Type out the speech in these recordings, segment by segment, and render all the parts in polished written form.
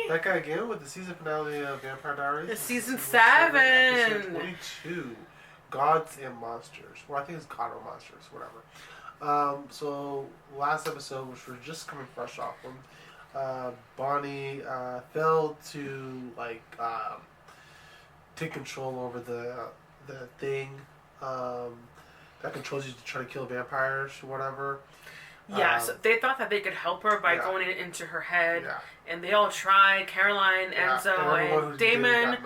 Back again with the season finale of Vampire Diaries. It's season 7. Episode 22. Gods and Monsters. Well, I think it's God or Monsters, whatever. So, last episode, which we're just coming fresh off from, Bonnie failed to, take control over the thing that controls you to try to kill vampires or whatever. Yeah, so they thought that they could help her by going into her head. Yeah. And they all tried. Caroline, Enzo, and Damon.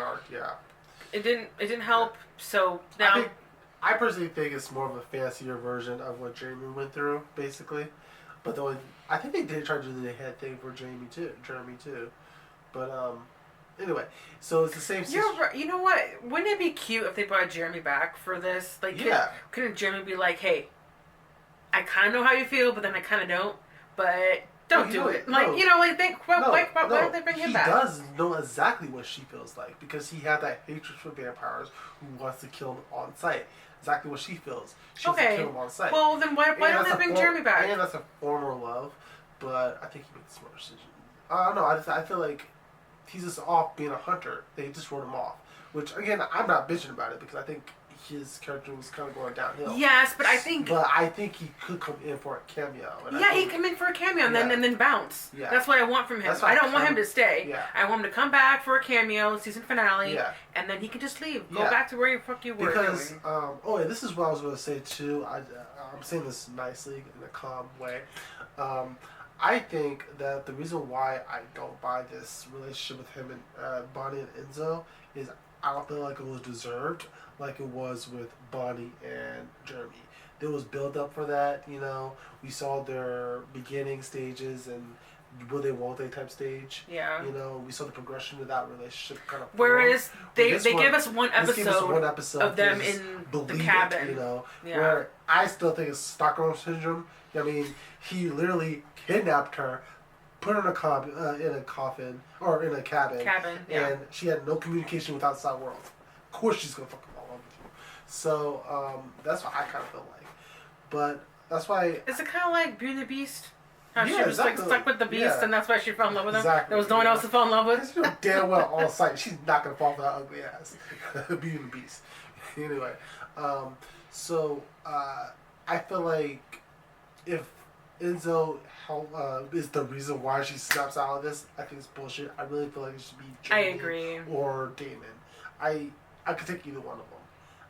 It didn't help. Yeah. So now I personally think it's more of a fancier version of what Jeremy went through, basically. But I think they did try to do the head thing for Jeremy too. But anyway, so it's the same. You know what? Wouldn't it be cute if they brought Jeremy back for this? Couldn't Jeremy be like, hey, I kind of know how you feel, but then I kind of don't. But don't do it. Why don't they bring him back? He does know exactly what she feels like because he had that hatred for vampires who wants to kill them on sight. Exactly what she feels. She wants to kill them on sight. Well, then why don't they bring Jeremy back? And that's a former love, but I think he made a smart decision. I don't know. I feel like he's just off being a hunter. They just wrote him off. Which, again, I'm not bitching about it because I think his character was kind of going downhill. Yes, but I think he could come in for a cameo. He'd come in for a cameo and then bounce. Yeah. That's what I want from him. I don't want him to stay. Yeah. I want him to come back for a cameo, season finale, and then he can just leave. Go back to where you were. Because, this is what I was going to say too. I'm saying this nicely in a calm way. I think that the reason why I don't buy this relationship with him and Bonnie and Enzo is I don't feel like it was deserved like it was with Bonnie and Jeremy. There was build up for that, We saw their beginning stages and will they, won't they type stage. Yeah. We saw the progression of that relationship kind of. Whereas they gave us one episode of them in the cabin. Where I still think it's Stockholm Syndrome. I mean, he literally kidnapped her, put her in a coffin or in a cabin. And she had no communication with outside world. Of course she's gonna fucking fall in love with you. So that's what I kind of feel like. But that's why. Is it kind of like Beauty and the Beast? How she was stuck with the Beast, and that's why she fell in love with him. Exactly. There was no one else to fall in love with. You know damn well on sight she's not gonna fall for that ugly ass. Beauty and the Beast. Anyway, so I feel like if Enzo is the reason why she snaps out of this, I think it's bullshit. I really feel like it should be Jeremy or Damon. I could take either one of them.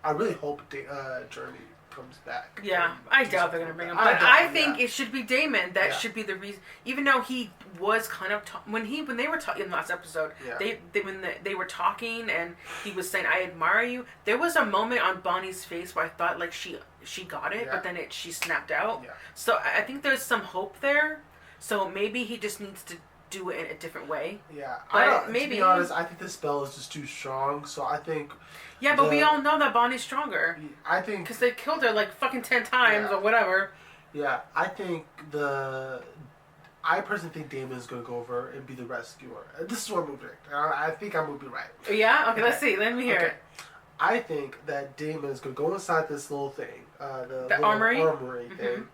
I really hope Jeremy comes back. Yeah, I doubt they're gonna bring him. But I think it should be Damon. That should be the reason. Even though he was kind of when they were talking in the last episode, when they were talking and he was saying, "I admire you." There was a moment on Bonnie's face where I thought like she got it, but then she snapped out. Yeah. So I think there's some hope there. So maybe he just needs to do it in a different way. Yeah, but maybe. To be honest, I think this spell is just too strong. So I think. Yeah, but we all know that Bonnie's stronger. I think because they killed her like fucking 10 times or whatever. Yeah, I think I personally think Damon is going to go over and be the rescuer. This is what I'm moving. I think I'm going to be right. Yeah? Okay, let's see. Let me hear it. I think that Damon is going to go inside this little thing. The armory thing.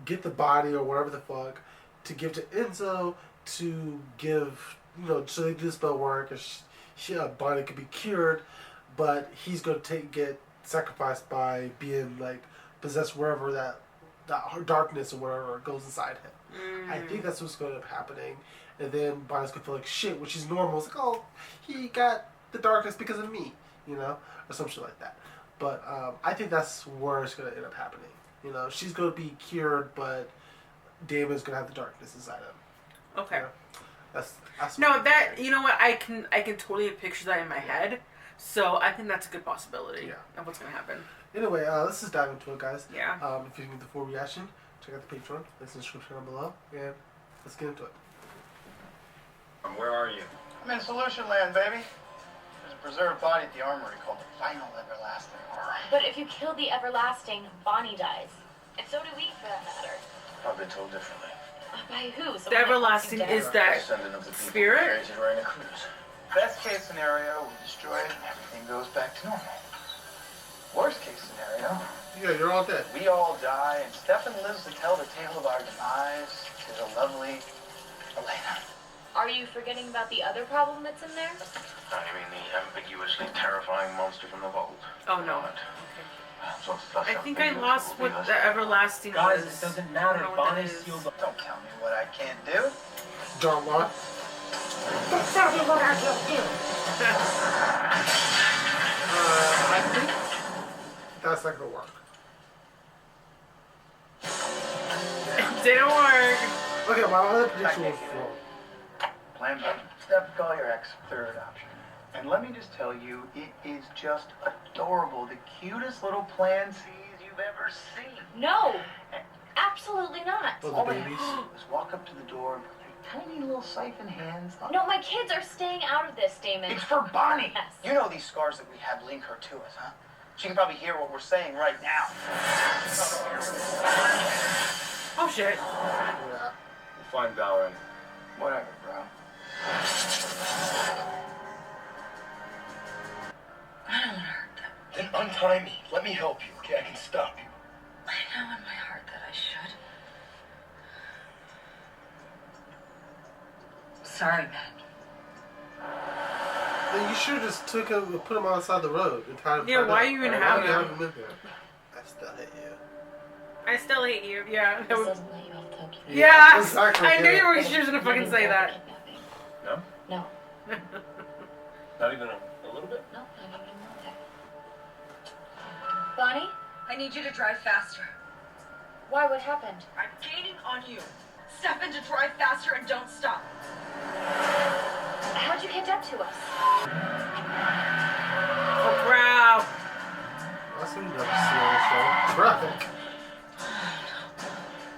Get the body or whatever the fuck to give to Enzo to give, so they do the spell work. Bonnie could be cured, but he's going to get sacrificed by being like possessed wherever that darkness or whatever goes inside him. I think that's what's going to end up happening. And then Bonnie's going to feel like shit, which is normal. It's like, oh, he got the darkness because of me, or some shit like that. But I think that's where it's going to end up happening. She's going to be cured, but Damon's going to have the darkness inside him. Okay. That's you know what, I can totally picture that in my head. So I think that's a good possibility of what's going to happen. Anyway, let's just dive into it, guys. Yeah. If you need the full reaction, check out the Patreon. Links in the description down below. And let's get into it. Where are you? I'm in Solution Land, baby. There's a preserved body at the armory called the Final Everlasting. But if you kill the Everlasting, Bonnie dies. And so do we, for that matter. I've been told differently. By who? The Everlasting is that spirit? Best case scenario, we destroy it and everything goes back to normal. Worst case scenario. Yeah, you're all dead. We all die, and Stefan lives to tell the tale of our demise to the lovely Elena. Are you forgetting about the other problem that's in there? I mean the ambiguously terrifying monster from the vault. Oh no. I think I lost what the everlasting Guys, was. it doesn't matter. Bonnie's Sealed. Don't tell me what I can't do. Don't what? Don't tell me what I can do. I think that's not gonna work. It didn't work. Okay, my other prediction was wrong. Plan B. Step, call your ex. Third option. And let me just tell you, it is just adorable. The cutest little plan C's you've ever seen. No, absolutely not. Oh, All the they have babies. to do is walk up to the door with their tiny little siphon hands. No, my kids are staying out of this, Damon. It's for Bonnie. Yes. You know these scars that we have link her to us, huh? She can probably hear what we're saying right now. Oh shit. Yeah. We'll find Valerie. Whatever, bro. I don't want to hurt them. Then untie me. Let me help you, okay? I can stop you. I know in my heart that I should. Sorry, Matt. Then you should have just took him and put him on the side of the road and tied him. Yeah, why you even have Why do you him? have him in there? I still hate you. I still hate you. Yeah. This doesn't let you off the hook. Yeah. exactly. I knew you were But just gonna fucking nothing say about that. kidnapping. No? No. Not even a little bit? No, not even a little bit. Bonnie? I need you to drive faster. Why? What happened? I'm gaining on you. Step in to drive faster and don't stop. How'd you catch up to us? Oh crap. That's what you never see on the show. Traffic.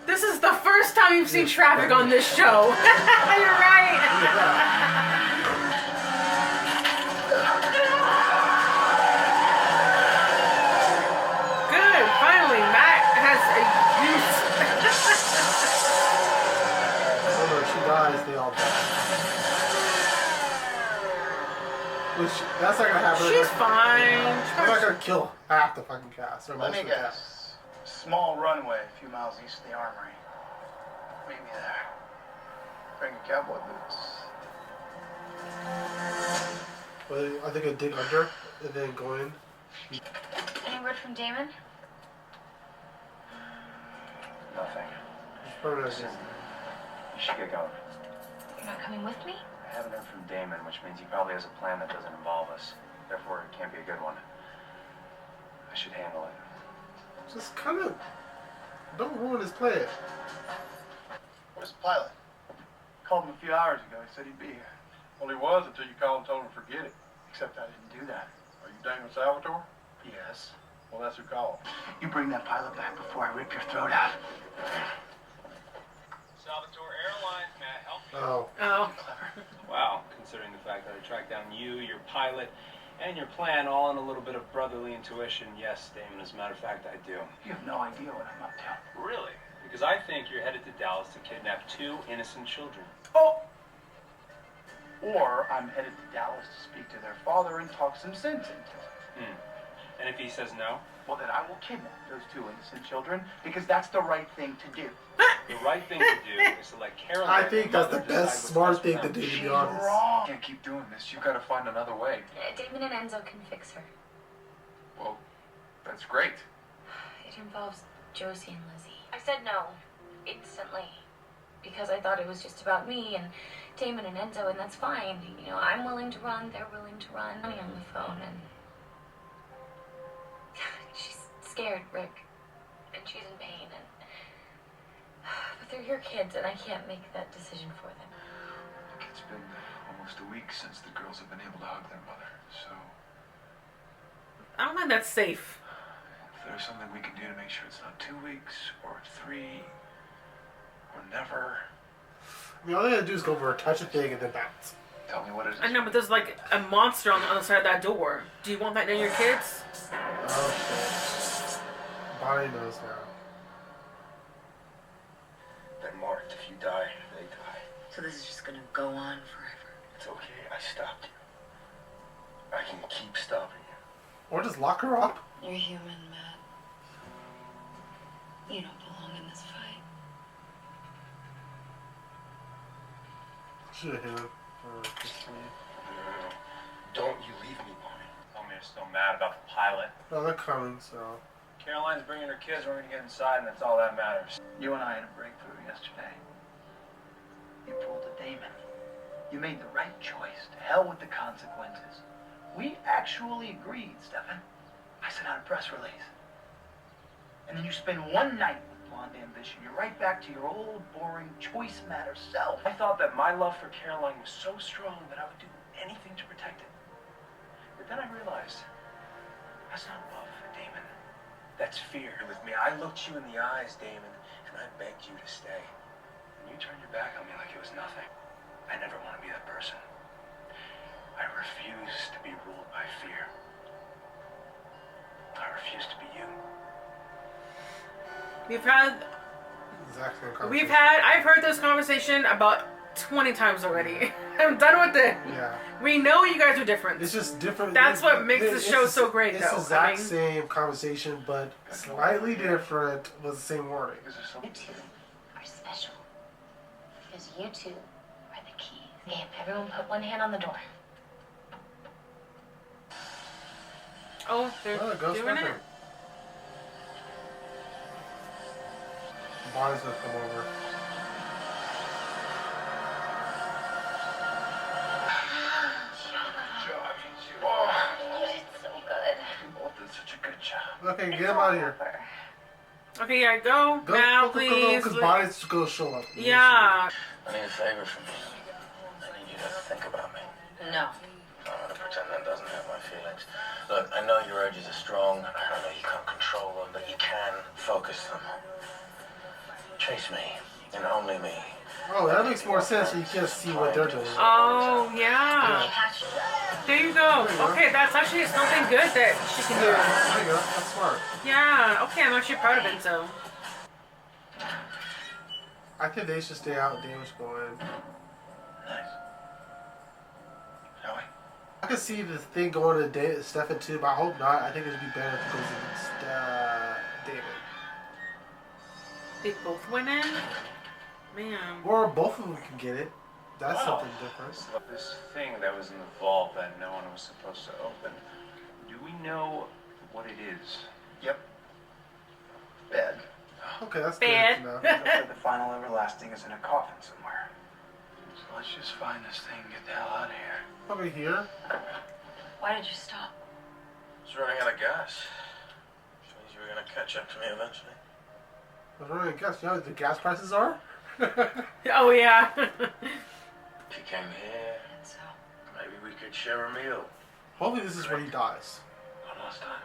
This is the first time you've seen traffic on this show. You're right. Good. Finally, Matt has a use. Oh no, she dies, they all die. Which, that's not gonna happen. She's fine. I'm not gonna kill half the fucking cast. Or Let most me of the cast. guess. Small runway a few miles east of the armory. Meet me there. Bring your cowboy boots. Well, I think I dig under and then go in. Any word from Damon? Nothing. Permanent. Listen, you should get going. You're not coming with me? I haven't heard from Damon, which means he probably has a plan that doesn't involve us. Therefore, it can't be a good one. I should handle it. Just kind of don't ruin his plan. Where's the pilot? Called him a few hours ago. He said he'd be here. Well, he was until you called and told him to forget it. Except I didn't do that. Are you Damon Salvatore? Yes. Well, that's who called. You bring that pilot back before I rip your throat out. Salvatore Airlines, may I help you? Oh. Oh. Clever. Well, considering the fact that I tracked down you, your pilot, and your plan all in a little bit of brotherly intuition, yes, Damon, as a matter of fact, I do. You have no idea what I'm up to. Really? Because I think you're headed to Dallas to kidnap 2 innocent children. Oh! Or I'm headed to Dallas to speak to their father and talk some sense into it. And if he says no? Well, then I will kidnap those 2 innocent children because that's the right thing to do. The right thing to do is to let Caroline... I think that's the mother decide best, what's smart best thing for to them. do, to She's be honest. wrong. Can't keep doing this. You've got to find another way. Damon and Enzo can fix her. Well, that's great. It involves Josie and Lizzie. I said no, instantly, because I thought it was just about me and Damon and Enzo, and that's fine. You know, I'm willing to run, they're willing to run. Honey on the phone, and she's scared, Rick, and she's in pain, and but they're your kids, and I can't make that decision for them. Look, it's been almost a week since the girls have been able to hug their mother, so I don't think that's safe. if there's something we can do to make sure it's not 2 weeks, or 3, or never, I mean, all they gotta do is go for a touch a thing and then bounce. tell me what it is. I know, but there's like a monster on the other side of that door. Do you want that near your kids? Oh shit. Bonnie knows now. They're marked. If you die, they die. So this is just gonna go on forever. It's okay. I stopped you. I can keep stopping you. Or just lock her up. You're human, Matt. You don't belong in this fight. Should have hit him. Don't you leave me, Barney. Tell me you're still mad about the pilot. No, they're coming, so. Caroline's bringing her kids. We're gonna get inside, and that's all that matters. You and I had a breakthrough yesterday. You pulled a Damon. You made the right choice. To hell with the consequences. We actually agreed, Stefan. I sent out a press release. And then you spend one night with Blonde Ambition. You're right back to your old, boring, choice matter self. I thought that my love for Caroline was so strong that I would do anything to protect it. But then I realized that's not love for Damon. That's fear. With me, I looked you in the eyes, Damon, and I begged you to stay. And you turned your back on me like it was nothing. I never want to be that person. I refuse to be ruled by fear. I refuse to be you. I've heard this conversation about 20 times already. I'm done with it. Yeah. We know you guys are different. It's just different. That's what makes the show so great, it's though. It's the exact same conversation, but slightly different with the same wording. You two are special. Because you two are the key. Gabe, everyone put one hand on the door. Oh, they're doing it. Bonnie's gonna come over. You did so good. You both did such a good job. Okay, get him out of here. Okay, yeah, go now, please. Because Bonnie's gonna show up. Yeah. I need a favor from you. I need you to think about me. No. I'm gonna pretend that doesn't hurt my feelings. Look, I know your urges are strong. I know you can't control them, but you can focus them. Chase me, and only me. Oh, that makes more sense. So you can't see what they're doing. Oh, yeah. There you go. Okay, that's actually something good that she can do. There you go. That's smart. Yeah. Okay, I'm actually proud of it. So. I think they should stay out. Damage go in. Nice. Shall we? I can see the thing going to Stefan too, but I hope not. I think it'd be better if it goes against David. They both went in? Man. Or both of them can get it. That's something different. This thing that was in the vault that no one was supposed to open. Do we know what it is? Yep. Bed. Okay, that's Bad. good. The final everlasting is in a coffin somewhere. So let's just find this thing and get the hell out of here. Over here. Why did you stop? I was running out of gas. Which means you were gonna catch up to me eventually. I was running a guess. You know what the gas prices are? Oh, yeah. If you came here, So. maybe we could share a meal. Hopefully this is where he dies. One last time.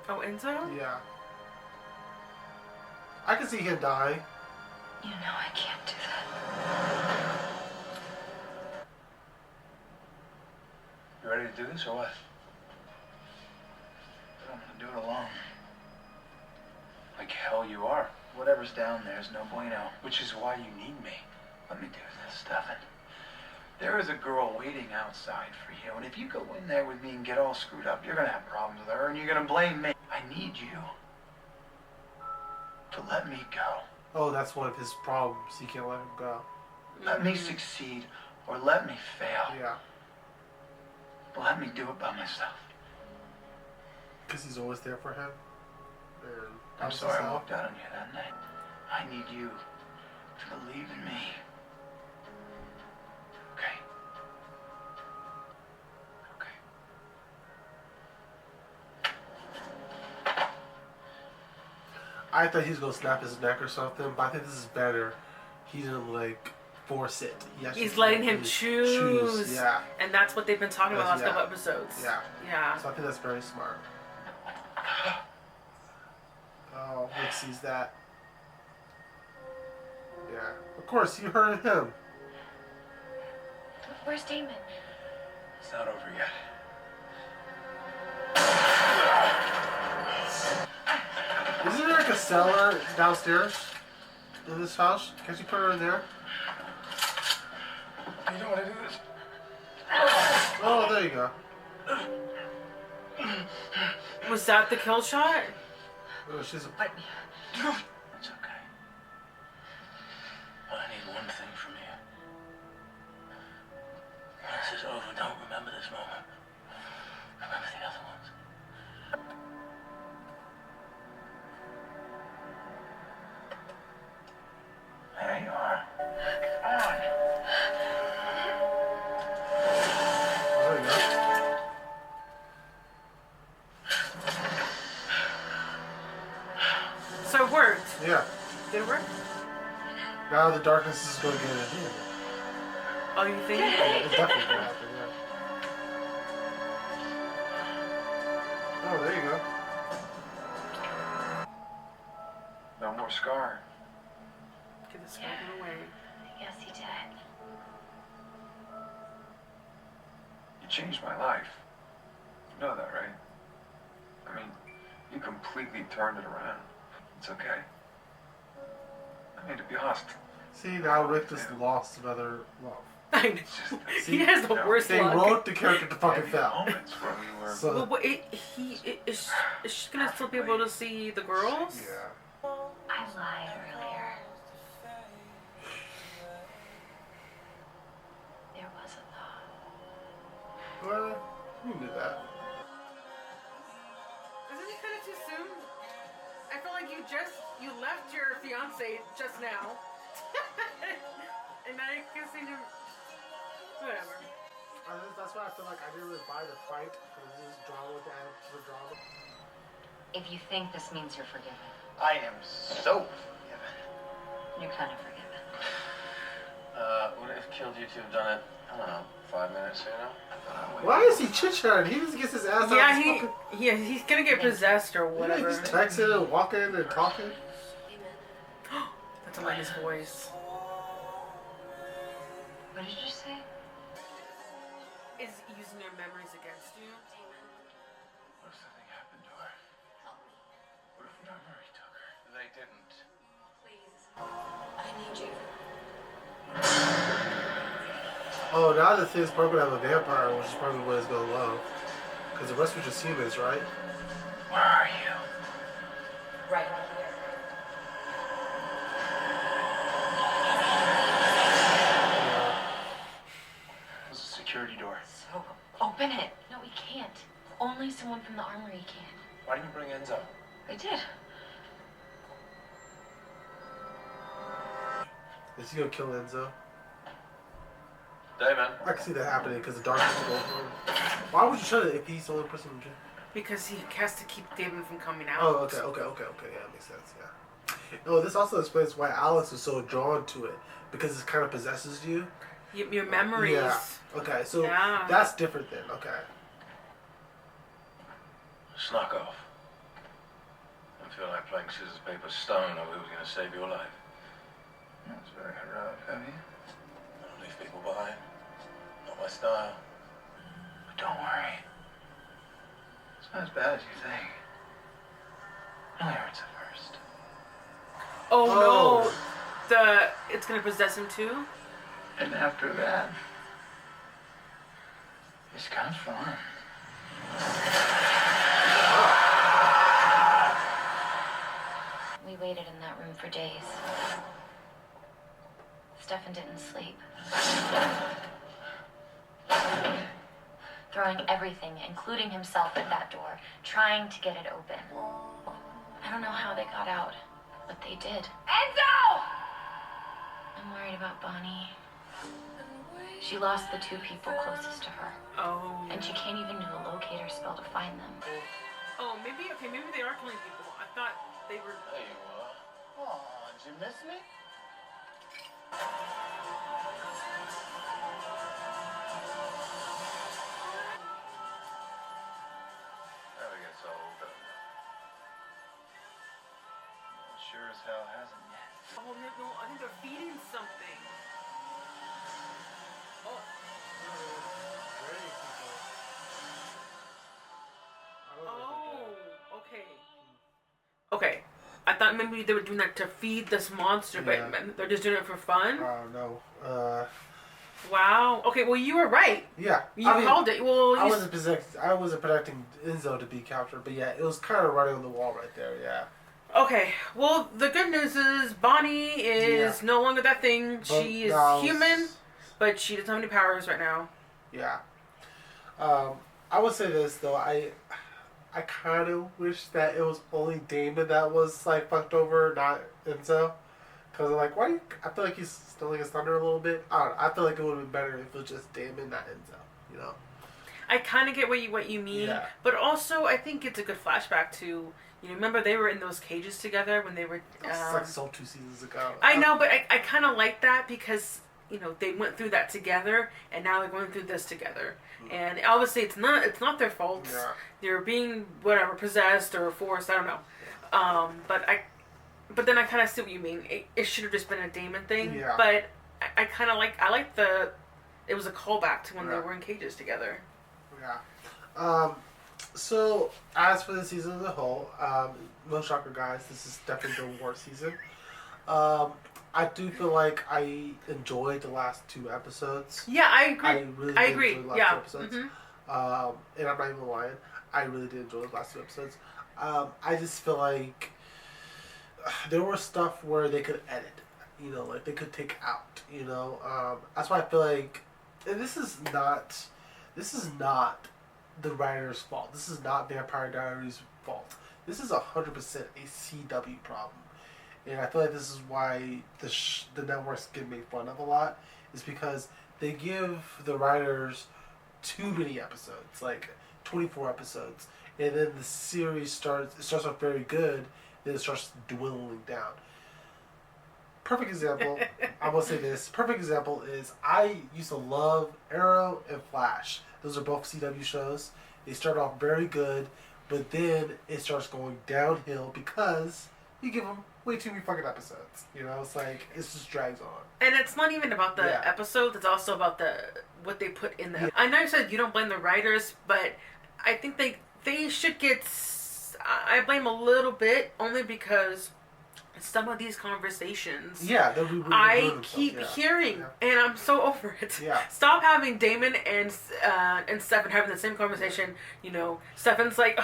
Oh, Enzo? Yeah. I can see him dying. You know I can't do that. You ready to do this or what? I'm gonna do it alone. Like hell you are. Whatever's down there is no bueno. Which is why you need me. Let me do this, Stefan. There is a girl waiting outside for you, and if you go in there with me and get all screwed up, you're gonna have problems with her, and you're gonna blame me. I need you to let me go. Oh, that's one of his problems. He can't let him go. Let me succeed, or let me fail. Yeah. But let me do it by myself. Because he's always there for him. And I'm sorry I walked out on you that night. I need you to believe in me. Okay? Okay. I thought he was going to snap his neck or something, but I think this is better. He didn't, like, force it. He's letting him choose. Yeah. And that's what they've been talking about the last couple episodes. Yeah. Yeah. So I think that's very smart. Oh, Rick sees that. Yeah. Of course, you heard him. Where's Damon? It's not over yet. Isn't there like a cellar downstairs in this house? Can't you put her in there? You don't want to do this. Oh, there you go. Was that the kill shot? Oh, she's a... It's okay. I need one thing from you. is over, don't remember this moment. Remember the other ones. There you are. Come on. There you go. So it worked. Yeah. Did it work? Now the darkness is going to get in here. Oh, you think? It's definitely going to happen, yeah. Oh, there you go. No more scar. Get the smoking away. Yes, he did. You changed my life. You know that, right? I mean, you completely turned it around. It's okay. I mean, to be honest, See, now Rick just lost another love. I know. it's just See, He has the worst They luck. wrote the character to fucking heavy fell. moments where we were. So, Well, but is she gonna still be able to see the girls? yeah. I lied earlier. There was a thought. Well, you knew that. Isn't it kind of too soon? I feel like you left your fiance just now, and now you can see him. Whatever. That's why I feel like I didn't really buy the fight because this drama with the for drama. If you think this means you're forgiven, I am so forgiven. you're kind of forgiven. Would it have killed you to have done it, I don't know, 5 minutes sooner? Why is he chit-chatting? He just gets his ass out. Yeah, of his he's gonna get possessed or fucking... whatever. Yeah, he's texting and walking and talking. That's like his voice. What did you say? Is using your memories against you? What if something happened to her? Help me. What if the memory took her? They didn't. Please. I need you. Oh, now the thing's probably gonna have a vampire, which is probably what it's gonna love. Because the rest were just humans, right? Where are you? Right here. There's a security door. So, open it. No, we can't. Only someone from the armory can. Why didn't you bring Enzo? I did. Is he gonna kill Enzo? Damon. I can see that happening because the darkness is going through. Why would you shut it if he's the only person who can? Because he has to keep Damon from coming out. Oh, okay. Yeah, that makes sense, yeah. No, this also explains why Alex is so drawn to it. Because it kind of possesses you. Your memories. Yeah. Okay, so Yeah. that's different then. Okay. Snuck off. I feel like playing scissors, paper, stone over who's going to save your life. That's very heroic of you. I don't leave people behind. Not my style. But don't worry. It's not as bad as you think. It only hurts at first. Oh, no. It's gonna possess him too? And after that, it's kind of fun. We waited in that room for days. Stefan didn't sleep. Throwing everything, including himself, at that door, trying to get it open. I don't know how they got out, but they did. Enzo! I'm worried about Bonnie. She lost the two people closest to her. Oh. And she can't even do a locator spell to find them. Oh, maybe they are killing people. I thought they were. There you are. Oh, did you miss me? Never gets old, does it? It sure as hell hasn't yet. Oh, no, I think they're feeding something. Oh. Oh, okay. Okay. I thought maybe they were doing that to feed this monster, Yeah. but they're just doing it for fun? Oh, no. Wow. Okay, well, you were right. Yeah. You called it. Well, I wasn't predicting Enzo to be captured, but yeah, it was kind of running on the wall right there, yeah. Okay, well, the good news is Bonnie is no longer that thing. She is human, but she doesn't have any powers right now. Yeah. I would say this though. I kind of wish that it was only Damon that was like fucked over, not Enzo. Because I'm like, why? I feel like he's stealing his thunder a little bit. I don't know. I feel like it would have been better if it was just Damon, not Enzo. You know. I kind of get what you mean, but also I think it's a good flashback to. Remember they were in those cages together when they were. It's like so 2 seasons ago. I know, but I kind of like that because they went through that together, and now they're going through this together. And obviously, it's not their fault. Yeah. They're being possessed or forced. I don't know. But then I kind of see what you mean. It should have just been a Damon thing. Yeah. But I kind of like it was a callback to when they were in cages together. Yeah. So as for the season as a whole, no shocker, guys. This is definitely the worst season. I do feel like I enjoyed the last 2 episodes. Yeah, I agree. I really did enjoy the last 2 episodes. Mm-hmm. And I'm not even lying. I really did enjoy the last 2 episodes. I just feel like there was stuff where they could edit. Like they could take out. That's why I feel like, and this is not the writer's fault. This is not Vampire Diaries' fault. This is 100% a CW problem. And I feel like this is why the networks get made fun of a lot, is because they give the writers too many episodes, like 24 episodes, and then the series starts off very good, then it starts dwindling down. Perfect example, I'm going to say this, perfect example is I used to love Arrow and Flash. Those are both CW shows. They start off very good, but then it starts going downhill because you give them way too many fucking episodes. It's like, it just drags on. And it's not even about the episodes, it's also about what they put in there. Yeah. I know you said you don't blame the writers, but I think they should get... I blame a little bit, only because some of these conversations I keep hearing, and I'm so over it. Yeah. Stop having Damon and Stefan having the same conversation. Stefan's like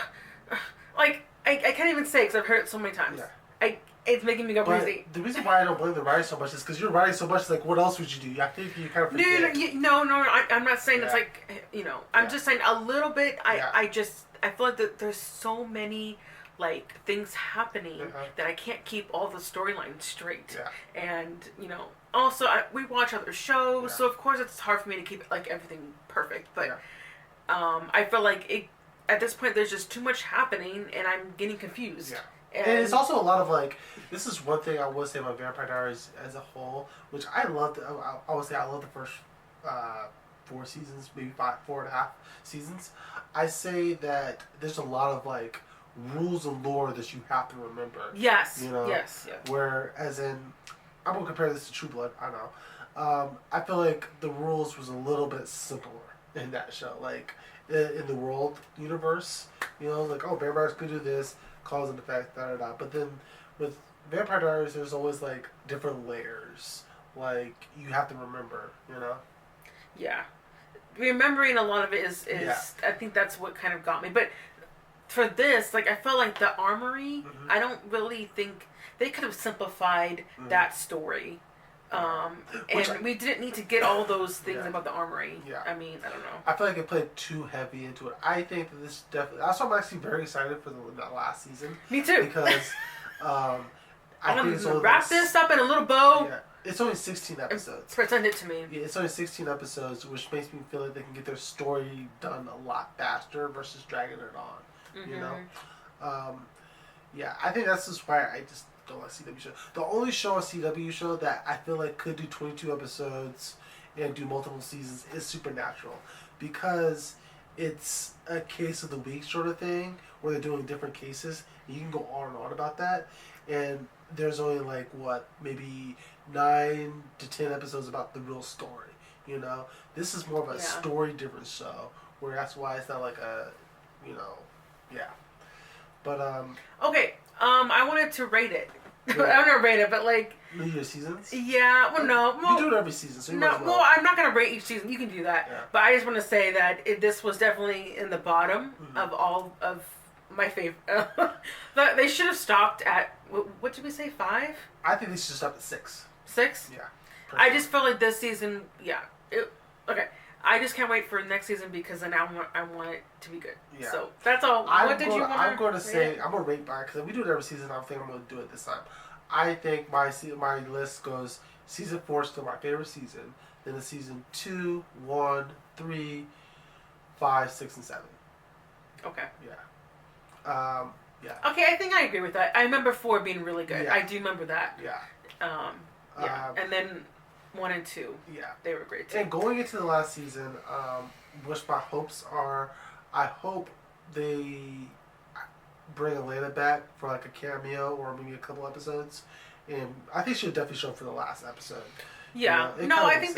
I can't even say because I've heard it so many times. Yeah. It's making me go crazy. The reason why I don't blame the writers so much is because you're writing so much. Like, what else would you do? I think you kind of forget. No. I'm not saying it's like I'm just saying a little bit. I feel like that there's so many things happening that I can't keep all the storylines straight. Yeah. And also we watch other shows, so of course it's hard for me to keep everything perfect. But I feel like at this point there's just too much happening, and I'm getting confused. Yeah. And it's also a lot of this is one thing I would say about Vampire Diaries as a whole, which I loved. I would say I love the first 4 seasons, maybe 4.5 seasons. I say that there's a lot of rules and lore that you have to remember. Yes. Yes. Where, as in, I'm gonna compare this to True Blood. I know. I feel like the rules was a little bit simpler in that show. In the world universe, vampires could do this, cause and effect, da. But then with Vampire Diaries, there's always different layers. You have to remember. Yeah. Remembering a lot of it is I think that's what kind of got me. But for this, I felt like the Armory, I don't really think they could have simplified that story. And we didn't need to get all those things about the Armory. Yeah. I mean, I don't know. I feel like it played too heavy into it. I think that this definitely... That's why I'm actually very excited for that last season. Me too. Because I think it's only... Wrap this up in a little bow. Yeah. It's only 16 episodes. Pretend it to me. Yeah, it's only 16 episodes, which makes me feel like they can get their story done a lot faster versus dragging it on. Yeah, I think that's just why I just don't like CW show. The only CW show that I feel like could do 22 episodes and do multiple seasons is Supernatural, because it's a case of the week sort of thing where they're doing different cases. You can go on and on about that, and there's only maybe 9 to 10 episodes about the real story. This is more of a story-driven show, where that's why it's not But okay, I wanted to rate it. I don't know rate it, but New Year seasons. Yeah, well, no. Well, you do it every season, so you no. might as well. Well, I'm not gonna rate each season. You can do that, but I just want to say that this was definitely in the bottom of all of my favorite. They should have stopped at what did we say, 5? I think they should stop at 6. 6? Yeah. I just felt like this season, okay. I just can't wait for next season because then I want it to be good. Yeah. So that's all. What did you want? I'm going to say I'm going to rate by because we do it every season. I think I'm going to do it this time. I think my list goes season 4 is still my favorite season. Then the season 2, 1, 3, 5, 6, and 7. Okay. Yeah. Yeah. Okay, I think I agree with that. I remember 4 being really good. Yeah. I do remember that. Yeah. Yeah. And then 1 and 2. Yeah. They were great too. And going into the last season, which my hopes are, I hope they bring Elena back for like a cameo or maybe a couple episodes. And I think she'll definitely show up for the last episode. Yeah. You know, I think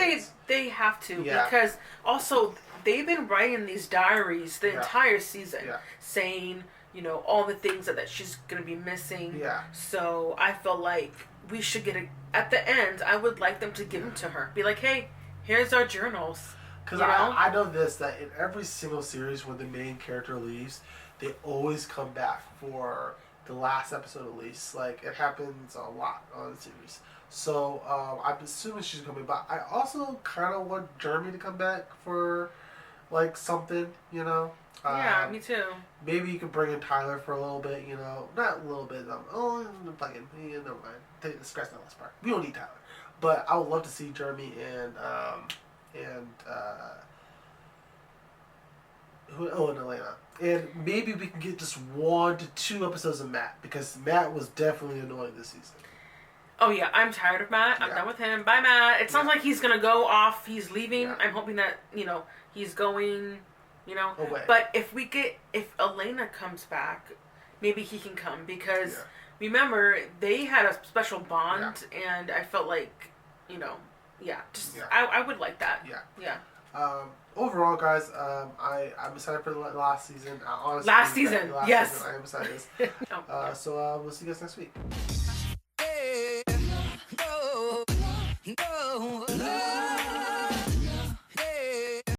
they have to because also they've been writing these diaries the entire season saying, you know, all the things that she's going to be missing. Yeah. So I feel like we should at the end, I would like them to give them to her. Be like, hey, here's our journals. Because I know this, that in every single series when the main character leaves, they always come back for the last episode at least. Like, it happens a lot on the series. So, I'm assuming she's coming back. I also kind of want Jeremy to come back for, like, something, you know? Yeah, me too. Maybe you could bring in Tyler for a little bit, you know? Not a little bit. Fucking, never mind. Scratch that last part. We don't need Tyler. But I would love to see Jeremy and Elena. And maybe we can get just 1 to 2 episodes of Matt, because Matt was definitely annoying this season. Oh yeah, I'm tired of Matt. I'm done with him. Bye, Matt. It sounds like he's gonna go off. He's leaving. Yeah. I'm hoping that, you know, he's going, you know. Away. But if Elena comes back, maybe he can come because remember they had a special bond, and I felt like, you know, I would like that. Yeah. Overall, guys, I'm excited for the last season. Honestly, last season, yes. Season, I am excited. So we'll see you guys next week.